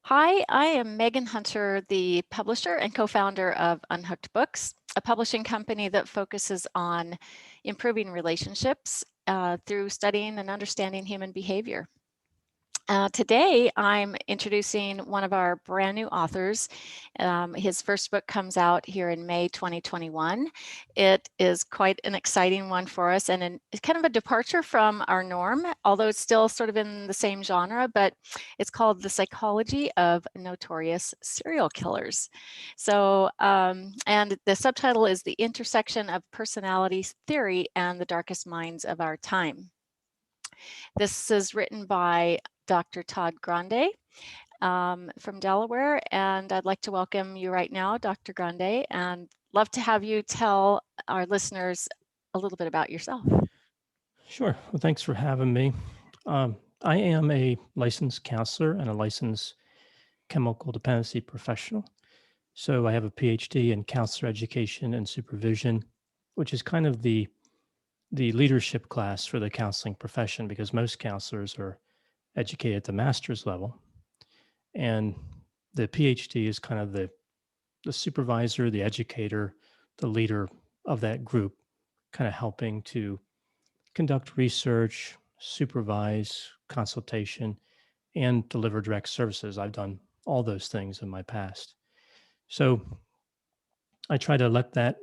Hi, I am Megan Hunter, the publisher and co-founder of Unhooked Books, a publishing company that focuses on improving relationships through studying and understanding human behavior. Today, I'm introducing one of our brand new authors. His first book comes out here in May 2021. It is quite an exciting one for us and it's kind of a departure from our norm, although it's still sort of in the same genre, but it's called The Psychology of Notorious Serial Killers. And the subtitle is The Intersection of Personality Theory and the Darkest Minds of Our Time. This is written by Dr. Todd Grande from Delaware, and I'd like to welcome you right now, Dr. Grande, and love to have you tell our listeners a little bit about yourself. Sure. Well, thanks for having me. I am a licensed counselor and a licensed chemical dependency professional. So I have a PhD in counselor education and supervision, which is kind of the leadership class for the counseling profession because most counselors are educated at the master's level. And the PhD is kind of the supervisor, the educator, the leader of that group, kind of helping to conduct research, supervise, consultation, and deliver direct services. I've done all those things in my past. So I try to let that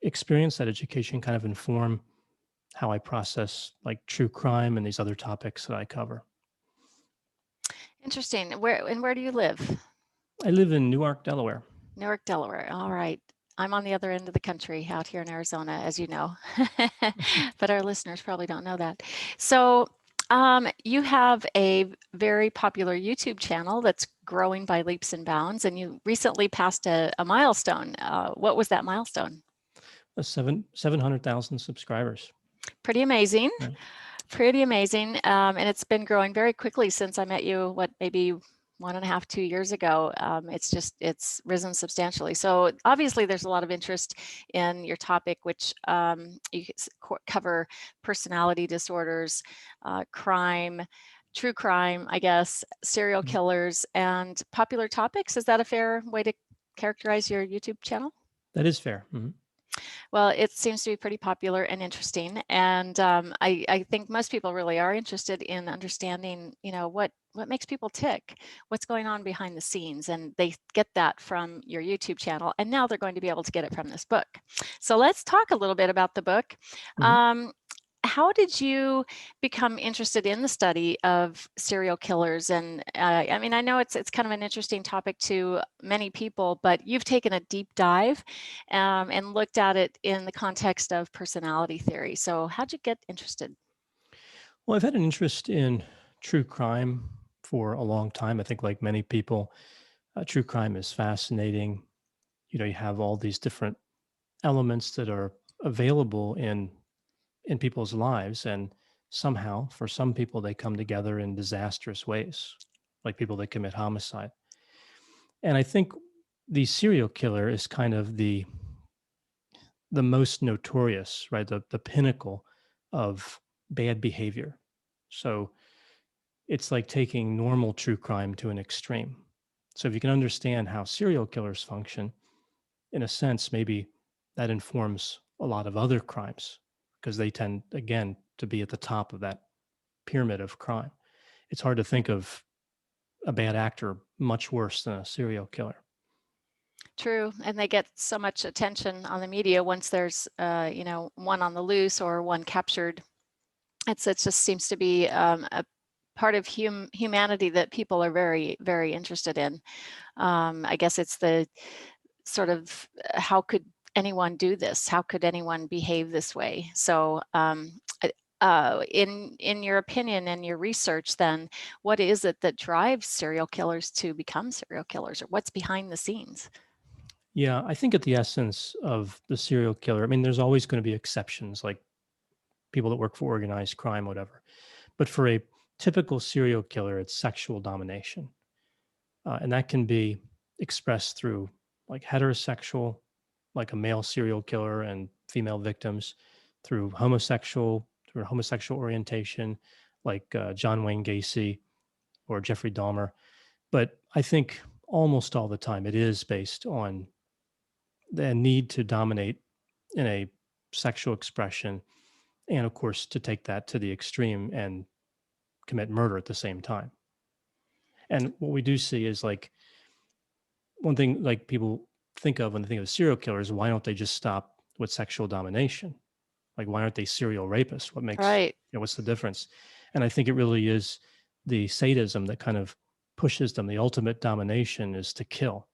experience, that education kind of inform how I process like true crime and these other topics that I cover. Interesting. Where do you live? I live in Newark, Delaware. Newark, Delaware. All right. I'm on the other end of the country out here in Arizona, as you know, but our listeners probably don't know that. So you have a very popular YouTube channel that's growing by leaps and bounds, and you recently passed a milestone. What was that milestone? 700,000 subscribers. Pretty amazing. Right. Pretty amazing. And it's been growing very quickly since I met you, maybe 1.5, 2 years ago. It's risen substantially. So obviously there's a lot of interest in your topic, which you cover personality disorders, crime, true crime, I guess, serial Mhm. killers, and popular topics. Is that a fair way to characterize your YouTube channel? That is fair. Mhm. Well, it seems to be pretty popular and interesting, and I think most people really are interested in understanding, what makes people tick, what's going on behind the scenes, and they get that from your YouTube channel, and now they're going to be able to get it from this book. So let's talk a little bit about the book. Mhm. Um, how did you become interested in the study of serial killers? And I mean, I know it's kind of an interesting topic to many people, but you've taken a deep dive and looked at it in the context of personality theory. So how'd you get interested? Well, I've had an interest in true crime for a long time. I think, like many people, true crime is fascinating. You have all these different elements that are available in people's lives, and somehow, for some people, they come together in disastrous ways, like people that commit homicide. And I think the serial killer is kind of the most notorious, right? The pinnacle of bad behavior. So it's like taking normal true crime to an extreme. So if you can understand how serial killers function, in a sense, maybe that informs a lot of other crimes because they tend, again, to be at the top of that pyramid of crime. It's hard to think of a bad actor much worse than a serial killer. True, and they get so much attention on the media once there's, one on the loose or one captured. It just seems to be a part of humanity that people are very, very interested in. I guess it's the sort of how could anyone do this? How could anyone behave this way? So, in your opinion and your research, then what is it that drives serial killers to become serial killers, or what's behind the scenes? Yeah, I think at the essence of the serial killer, I mean, there's always going to be exceptions, like people that work for organized crime, whatever. But for a typical serial killer, it's sexual domination. And that can be expressed through like heterosexual, like a male serial killer and female victims, through homosexual orientation, like John Wayne Gacy or Jeffrey Dahmer. But I think almost all the time it is based on the need to dominate in a sexual expression, and of course to take that to the extreme and commit murder at the same time. And what we do see is like one thing like people think of when they think of serial killers, why don't they just stop with sexual domination? Like why aren't they serial rapists? What makes, Right. what's the difference? And I think it really is the sadism that kind of pushes them. The ultimate domination is to kill.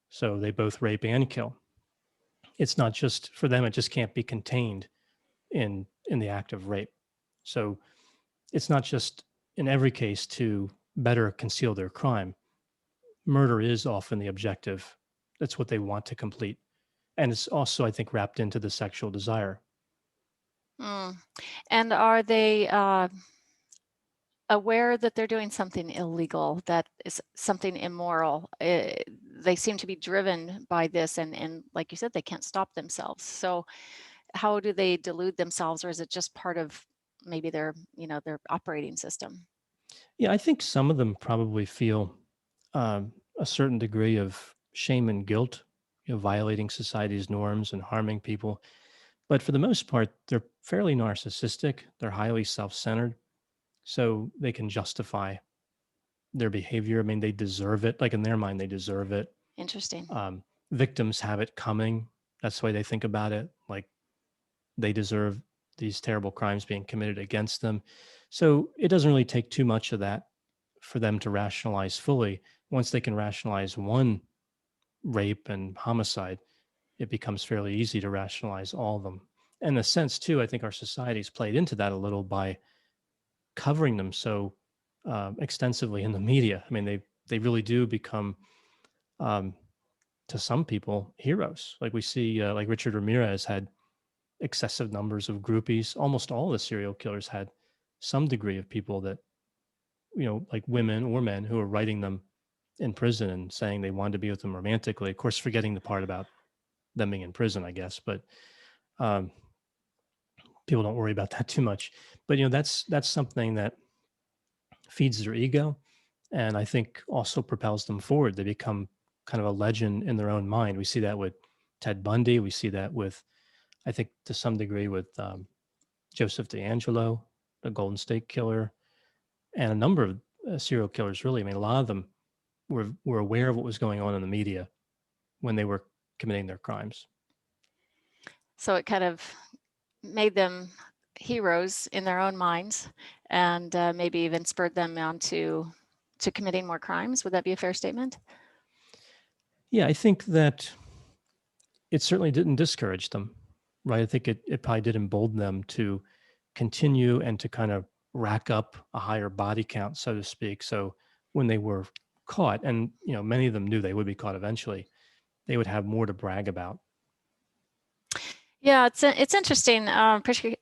So they both rape and kill. It's not just for them, it just can't be contained in the act of rape. So it's not just in every case to better conceal their crime. Murder is often the objective. That's what they want to complete. And it's also, I think, wrapped into the sexual desire. Mm. And are they aware that they're doing something illegal, that is something immoral? They seem to be driven by this, and like you said, they can't stop themselves. So how do they delude themselves, or is it just part of maybe their, their operating system? Yeah, I think some of them probably feel a certain degree of shame and guilt, violating society's norms and harming people. But for the most part, they're fairly narcissistic. They're highly self centered. So they can justify their behavior. I mean, they deserve it. Like in their mind, they deserve it. Interesting. Um, Victims have it coming. That's the way they think about it. Like they deserve these terrible crimes being committed against them. So it doesn't really take too much of that for them to rationalize fully. Once they can rationalize one rape and homicide, it becomes fairly easy to rationalize all of them. In a sense, too, I think our society's played into that a little by covering them so extensively in the media. I mean, they really do become, um, to some people, heroes. Like we see, like Richard Ramirez had excessive numbers of groupies. Almost all the serial killers had some degree of people that, like women or men who were writing them in prison and saying they wanted to be with them romantically. Of course, forgetting the part about them being in prison, I guess. But um, people don't worry about that too much. But that's something that feeds their ego, and I think also propels them forward. They become kind of a legend in their own mind. We see that with Ted Bundy. We see that with, I think, to some degree, with Joseph DeAngelo, the Golden State Killer, and a number of serial killers. Really, I mean, a lot of them were aware of what was going on in the media when they were committing their crimes. So it kind of made them heroes in their own minds, and maybe even spurred them on to committing more crimes. Would that be a fair statement? Yeah, I think that it certainly didn't discourage them, right? I think it probably did embolden them to continue and to kind of rack up a higher body count, so to speak. So when they were caught, and many of them knew they would be caught eventually, they would have more to brag about. Yeah, it's interesting,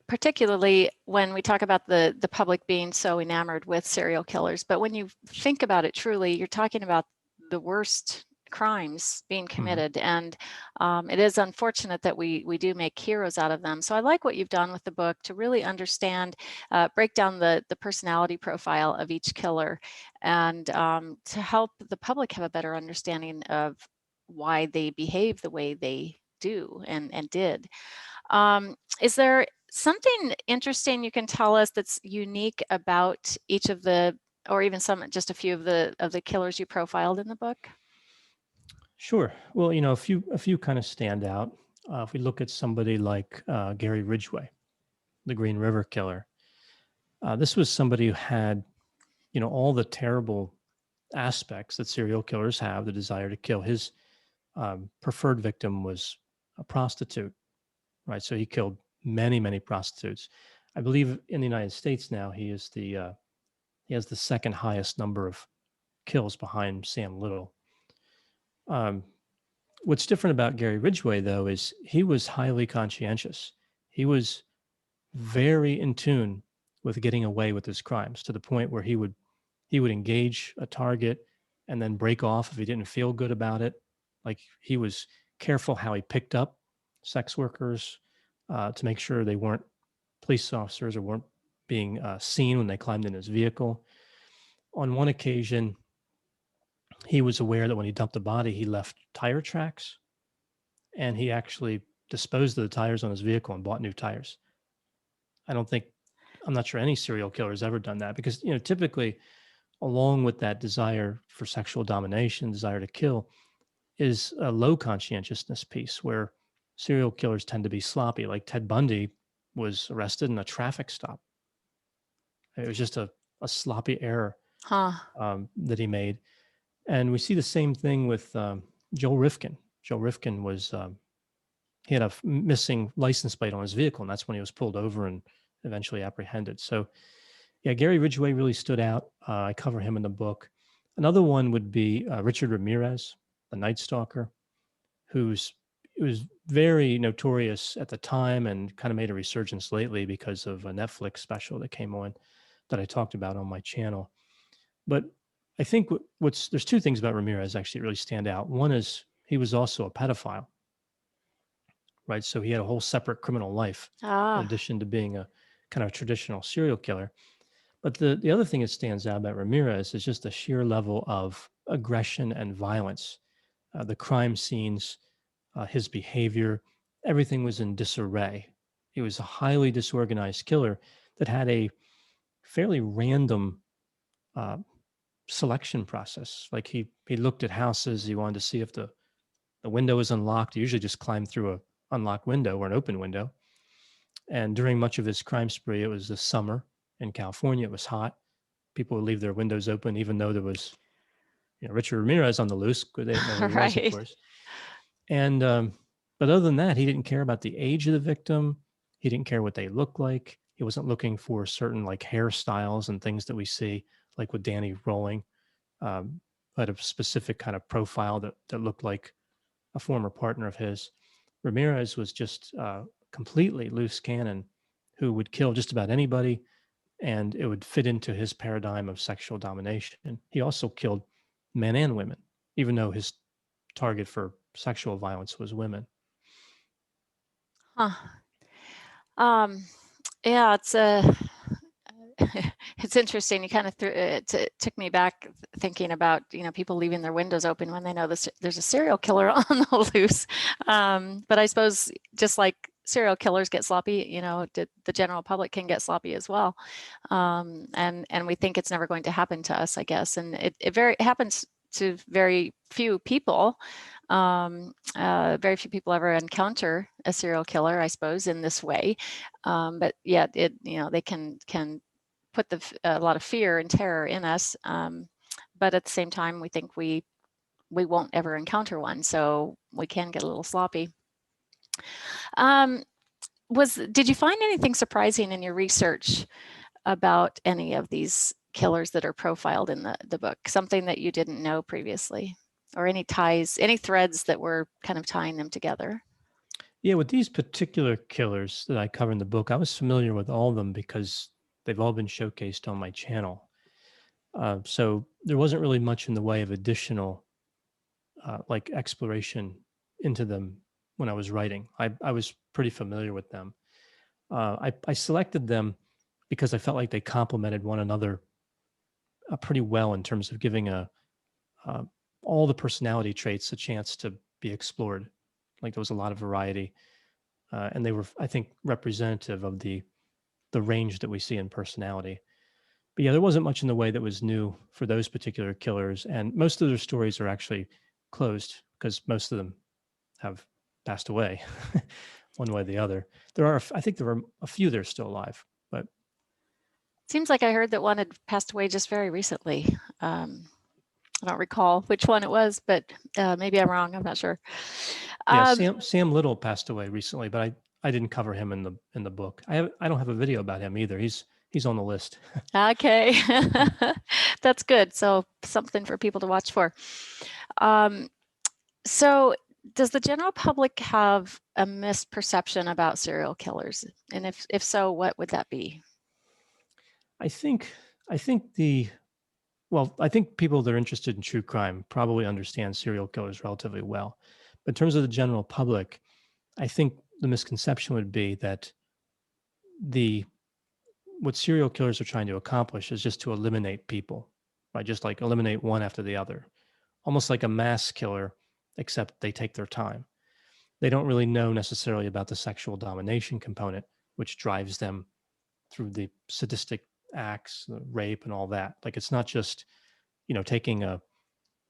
particularly when we talk about the public being so enamored with serial killers. But when you think about it truly, you're talking about the worst crimes being Mhm. committed, and it is unfortunate that we do make heroes out of them. So I like what you've done with the book to really understand, break down the personality profile of each killer, and to help the public have a better understanding of why they behave the way they do and did. Is there something interesting you can tell us that's unique about each of the, or even just a few of the killers you profiled in the book? Sure. Well, a few kind of stand out. If we look at somebody like Gary Ridgway, the Green River Killer, this was somebody who had, all the terrible aspects that serial killers have, the desire to kill. His preferred victim was a prostitute, right? So he killed many, many prostitutes. I believe in the United States now he has the second highest number of kills behind Sam Little. Um, what's different about Gary Ridgway though is he was highly conscientious. He was very in tune with getting away with his crimes to the point where he would engage a target and then break off if he didn't feel good about it. Like he was careful how he picked up sex workers to make sure they weren't police officers or weren't being seen when they climbed in his vehicle. On one occasion, he was aware that when he dumped the body, he left tire tracks, and he actually disposed of the tires on his vehicle and bought new tires. I don't think I'm not sure any serial killer has ever done that because, typically along with that desire for sexual domination, desire to kill, is a low conscientiousness piece where serial killers tend to be sloppy. Like Ted Bundy was arrested in a traffic stop. It was just a sloppy error Huh. that he made. And we see the same thing with Joel Rifkin. Joel Rifkin was he had a missing license plate on his vehicle, and that's when he was pulled over and eventually apprehended. So, yeah, Gary Ridgway really stood out. I cover him in the book. Another one would be Richard Ramirez, the Night Stalker, who's was very notorious at the time and kind of made a resurgence lately because of a Netflix special that came on that I talked about on my channel. But I think what's there's two things about Ramirez actually really stand out. One is he was also a pedophile, right? So he had a whole separate criminal life in Ah. addition to being a kind of traditional serial killer. But the other thing that stands out about Ramirez is just the sheer level of aggression and violence. The crime scenes, his behavior, everything was in disarray. He was a highly disorganized killer that had a fairly random uh, selection process. Like he looked at houses, he wanted to see if the window was unlocked. He usually just climbed through a unlocked window or an open window. And during much of his crime spree, it was the summer in California. It was hot. People would leave their windows open, even though there was, Richard Ramirez on the loose. They didn't know who he was, of Right. course. And but other than that, he didn't care about the age of the victim. He didn't care what they looked like. He wasn't looking for certain like hairstyles and things that we see, like with Danny Rolling, had a specific kind of profile that looked like a former partner of his. Ramirez was just completely loose cannon who would kill just about anybody, and it would fit into his paradigm of sexual domination. He also killed men and women, even though his target for sexual violence was women. Huh. Um, yeah, it's interesting. You kind of took me back thinking about, people leaving their windows open when they know there's a serial killer on the loose. But I suppose just like serial killers get sloppy, the general public can get sloppy as well. And we think it's never going to happen to us, I guess. And it happens to very few people. Very few people ever encounter a serial killer, I suppose, in this way. But yet they can put a lot of fear and terror in us. But at the same time, we think we won't ever encounter one, so we can get a little sloppy. Did you find anything surprising in your research about any of these killers that are profiled in the book? Something that you didn't know previously, or any threads that were kind of tying them together? Yeah, with these particular killers that I cover in the book, I was familiar with all of them because they've all been showcased on my channel. So there wasn't really much in the way of additional like exploration into them when I was writing. I was pretty familiar with them. I selected them because I felt like they complemented one another pretty well in terms of giving uh, all the personality traits a chance to be explored. Like there was a lot of variety, and they were, I think, representative of the range that we see in personality. But yeah, there wasn't much in the way that was new for those particular killers, and most of their stories are actually closed because most of them have passed away, one way or the other. I think there are a few that are still alive, but Seems like I heard that one had passed away just very recently. I don't recall which one it was, but maybe I'm wrong. I'm not sure. yeah, Um, Sam Little passed away recently, but I didn't cover him in the book. I don't have a video about him either. He's on the list. okay, that's good. So something for people to watch for. Um, so does the general public have a misperception about serial killers? And if so, what would that be? I think I think the well, I think people that are interested in true crime probably understand serial killers relatively well. But in terms of the general public, I think the misconception would be that the what serial killers are trying to accomplish is just to eliminate people, right? Just like eliminate one after the other. almost like a mass killer, except they take their time. They don't really know necessarily about the sexual domination component, which drives them through the sadistic acts, the rape, and all that. Like it's not just taking a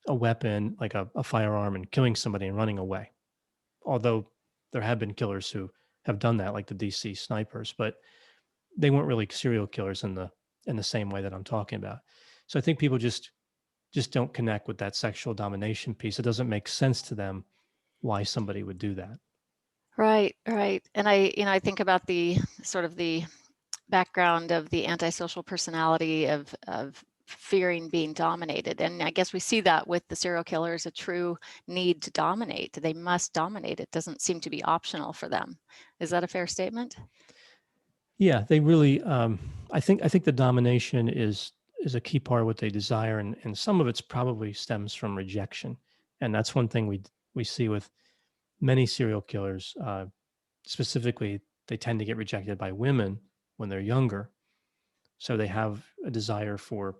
weapon like a firearm and killing somebody and running away. Although there have been killers who have done that, like the DC snipers, but they weren't really serial killers in the same way that I'm talking about. So I think people just don't connect with that sexual domination piece. It doesn't make sense to them why somebody would do that. Right, right. And I think about the sort of the background of the antisocial personality of fearing being dominated. And I guess we see that with the serial killers, a true need to dominate. They must dominate. It doesn't seem to be optional for them. Is that a fair statement? Yeah, they really. I think the domination is a key part of what they desire, and some of it's probably stems from rejection, and that's one thing we see with many serial killers. Specifically, they tend to get rejected by women when they're younger, so they have a desire for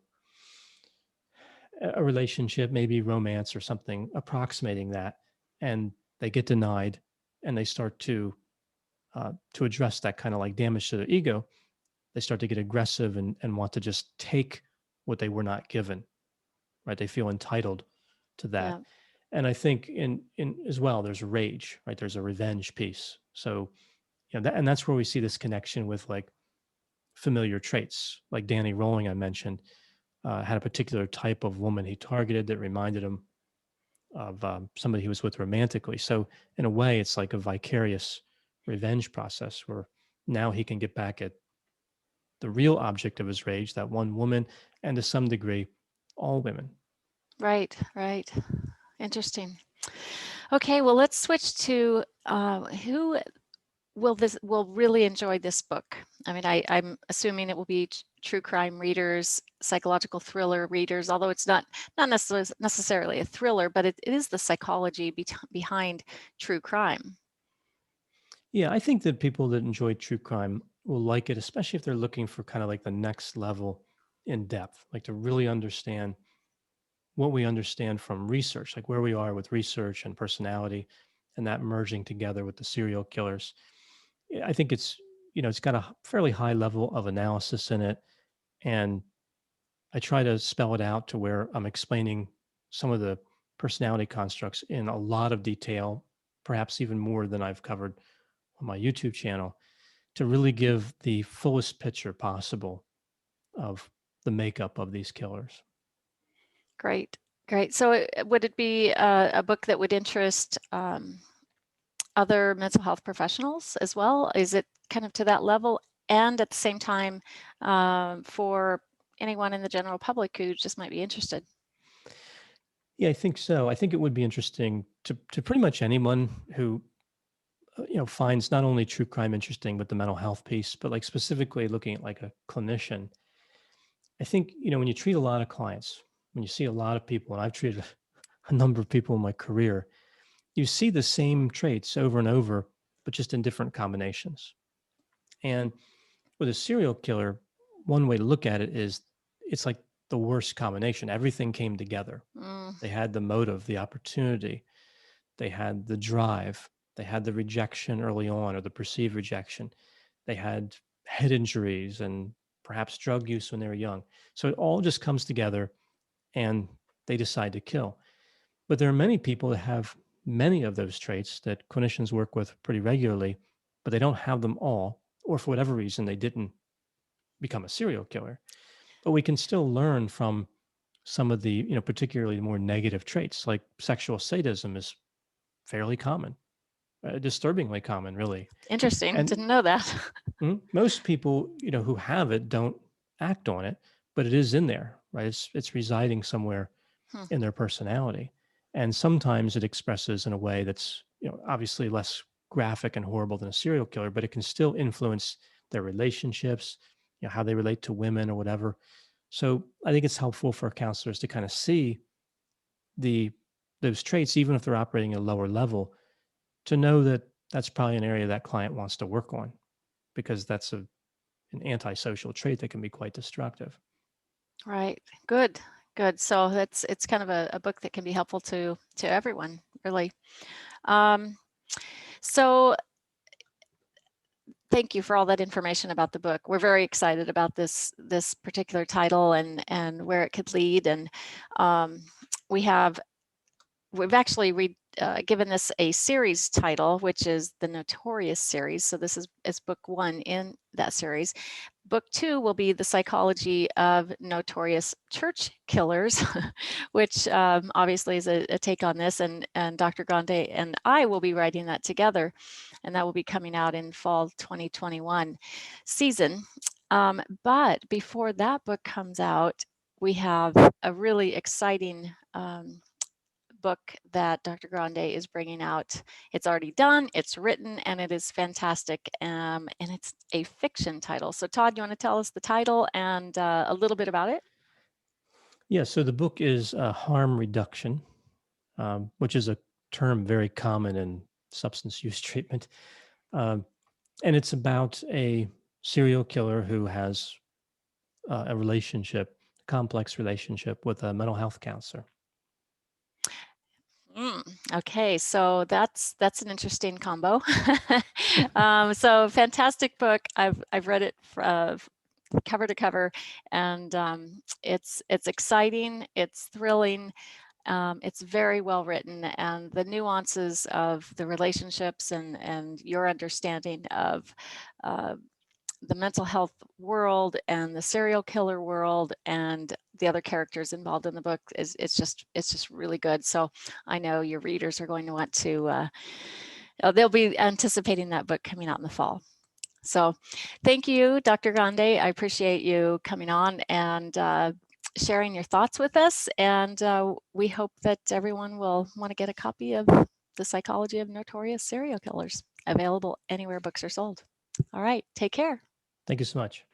a relationship, maybe romance or something approximating that, and they get denied, and they start to address that kind of like damage to their ego. They start to get aggressive and want to just take what they were not given, right? They feel entitled to that. Yeah. And I think in as well, there's rage, right? There's a revenge piece. So, and that's where we see this connection with like familiar traits, like Danny Rolling, I mentioned, had a particular type of woman he targeted that reminded him of somebody he was with romantically. So, in a way, it's like a vicarious revenge process where now he can get back at the real object of his rage, that one woman, and to some degree, all women. Right, right. Interesting. Okay, well, let's switch to who will really enjoy this book. I mean, I'm assuming it will be true crime readers, psychological thriller readers, although it's not necessarily a thriller, but it is the psychology behind true crime. Yeah, I think that people that enjoy true crime will like it, especially if they're looking for kind of like the next level in depth, like to really understand what we understand from research, like where we are with research and personality and that merging together with the serial killers. I think it's got a fairly high level of analysis in it. And I try to spell it out to where I'm explaining some of the personality constructs in a lot of detail, perhaps even more than I've covered on my YouTube channel, to really give the fullest picture possible of the makeup of these killers. Great, great. So would it be a book that would interest other mental health professionals as well? Is it kind of to that level? And at the same time, for anyone in the general public who just might be interested? Yeah, I think so. I think it would be interesting to pretty much anyone who finds not only true crime interesting, but the mental health piece, but like specifically looking at like a clinician. I think when you treat a lot of clients, when you see a lot of people, and I've treated a number of people in my career, you see the same traits over and over, but just in different combinations. And with a serial killer, one way to look at it is it's like the worst combination. Everything came together. Mm, They had the motive, the opportunity, they had the drive, they had the rejection early on or the perceived rejection, they had head injuries and perhaps drug use when they were young. So it all just comes together and they decide to kill. But there are many people that have many of those traits that clinicians work with pretty regularly, but they don't have them all, or for whatever reason, they didn't become a serial killer. But we can still learn from some of the, particularly more negative traits, like sexual sadism is fairly common, disturbingly common, really. interesting. And Didn't know that. most people, who have it don't act on it, but it is in there, right? It's residing somewhere Hmm, in their personality. And sometimes it expresses in a way that's, obviously less graphic and horrible than a serial killer, but it can still influence their relationships, how they relate to women or whatever. So I think it's helpful for counselors to kind of see the those traits, even if they're operating at a lower level, to know that that's probably an area that client wants to work on because that's an antisocial trait that can be quite destructive. right. Good. Good. So it's kind of a book that can be helpful to everyone, really. Um, so thank you for all that information about the book. We're very excited about this particular title and where it could lead. And um, we have we've actually given this a series title, which is the Notorious Series. So this is book 1 in that series. Book 2 will be the psychology of notorious church killers, which obviously is a take on this. And Dr. Grande and I will be writing that together, and that will be coming out in fall 2021 season. But before that book comes out, we have a really exciting book that Dr. Grande is bringing out. It's already done, it's written, and it is fantastic. And it's a fiction title. So Todd, you want to tell us the title and a little bit about it? Yeah, so the book is Harm Reduction, which is a term very common in substance use treatment. Um, and it's about a serial killer who has a relationship, complex relationship with a mental health counselor. Okay, so that's an interesting combo. So fantastic book. I've read it cover to cover, and it's exciting, it's thrilling, it's very well written, and the nuances of the relationships and your understanding of uh, the mental health world and the serial killer world and the other characters involved in the book is it's just really good. So I know your readers are going to want to they'll be anticipating that book coming out in the fall. So thank you, Dr. Grande. I appreciate you coming on and sharing your thoughts with us. And we hope that everyone will want to get a copy of The Psychology of Notorious Serial Killers, available anywhere books are sold. All right, take care. Thank you so much.